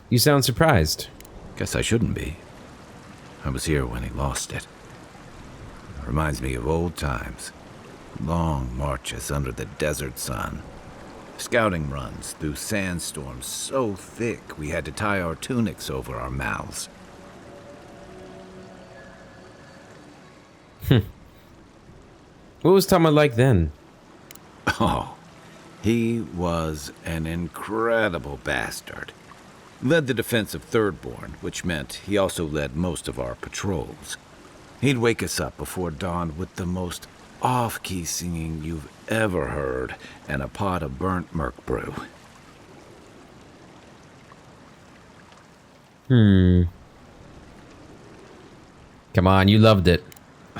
You sound surprised.
Guess I shouldn't be. I was here when he lost it. Reminds me of old times. Long marches under the desert sun. Scouting runs through sandstorms so thick we had to tie our tunics over our mouths.
What was Tama like then?
Oh, he was an incredible bastard. Led the defense of Thirdborn, which meant he also led most of our patrols. He'd wake us up before dawn with the most off-key singing you've ever heard, and a pot of burnt merc brew.
Come on, you loved it.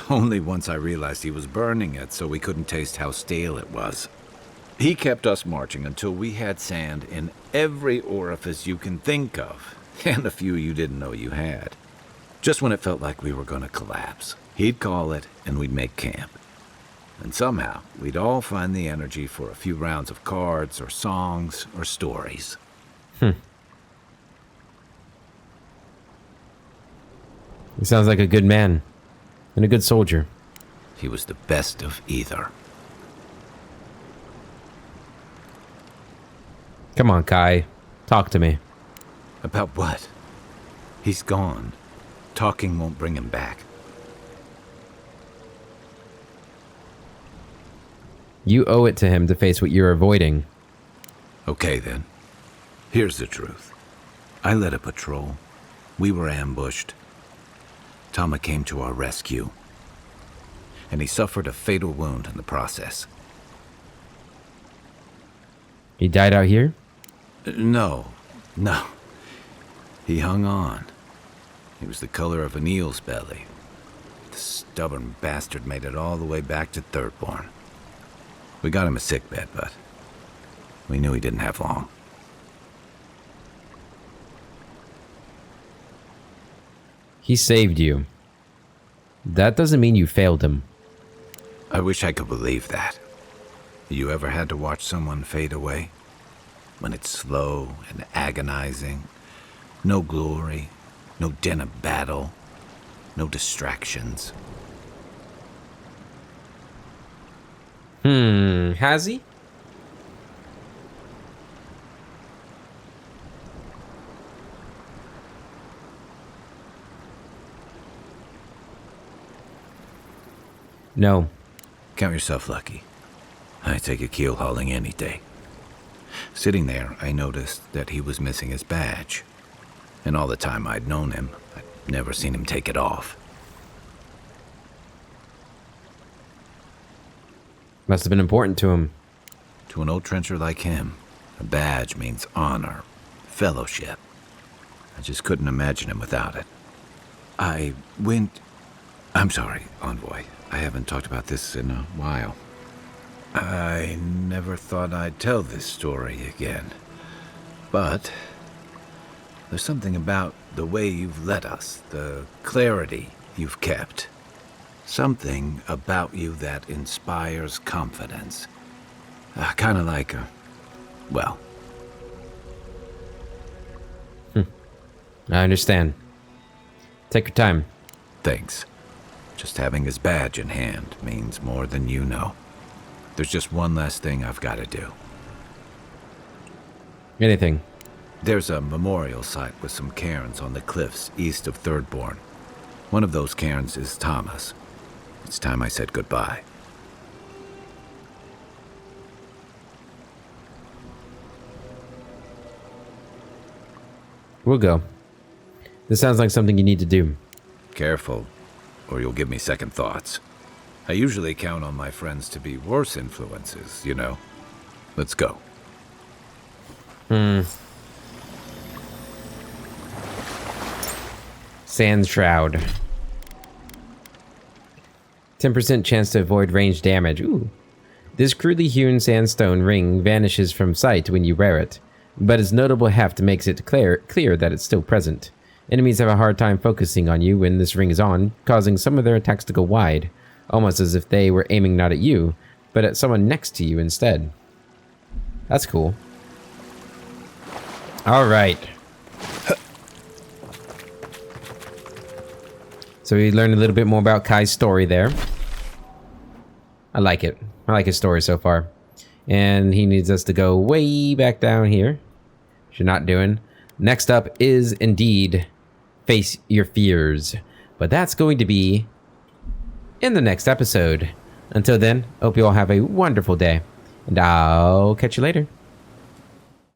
Only once I realized he was burning it so we couldn't taste how stale it was. He kept us marching until we had sand in every orifice you can think of, and a few you didn't know you had. Just when it felt like we were going to collapse, he'd call it and we'd make camp. And somehow, we'd all find the energy for a few rounds of cards or songs or stories.
He sounds like a good man and a good soldier.
He was the best of either.
Come on, Kai. Talk to me.
About what? He's gone. Talking won't bring him back.
You owe it to him to face what you're avoiding.
Okay, then. Here's the truth. I led a patrol. We were ambushed. Tama came to our rescue. And he suffered a fatal wound in the process.
He died out here?
No. He hung on. He was the color of an eel's belly. The stubborn bastard made it all the way back to Thirdborn. We got him a sickbed, but we knew he didn't have long.
He saved you. That doesn't mean you failed him.
I wish I could believe that. You ever had to watch someone fade away? When it's slow and agonizing, no glory, no din of battle, no distractions.
Has he? No.
Count yourself lucky. I take a keel hauling any day. Sitting there, I noticed that he was missing his badge. And all the time I'd known him, I'd never seen him take it off.
Must have been important to him.
To an old trencher like him, a badge means honor, fellowship. I just couldn't imagine him without it. I'm sorry, Envoy. I haven't talked about this in a while. I never thought I'd tell this story again. But there's something about the way you've led us, the clarity you've kept. Something about you that inspires confidence. Kind of like well.
I understand. Take your time.
Thanks. Just having his badge in hand means more than you know. There's just one last thing I've got to do.
Anything.
There's a memorial site with some cairns on the cliffs east of Thirdborn. One of those cairns is Tama's. It's time I said goodbye.
We'll go. This sounds like something you need to do.
Careful, or you'll give me second thoughts. I usually count on my friends to be worse influences, you know. Let's go.
Sand Shroud. 10% chance to avoid range damage. Ooh. This crudely hewn sandstone ring vanishes from sight when you wear it, but its notable heft makes it clear that it's still present. Enemies have a hard time focusing on you when this ring is on, causing some of their attacks to go wide, almost as if they were aiming not at you, but at someone next to you instead. That's cool. Alright. So we learned a little bit more about Kai's story there. I like it. I like his story so far. And he needs us to go way back down here. Which you're not doing. Next up is indeed Face Your Fears. But that's going to be in the next episode. Until then, hope you all have a wonderful day. And I'll catch you later.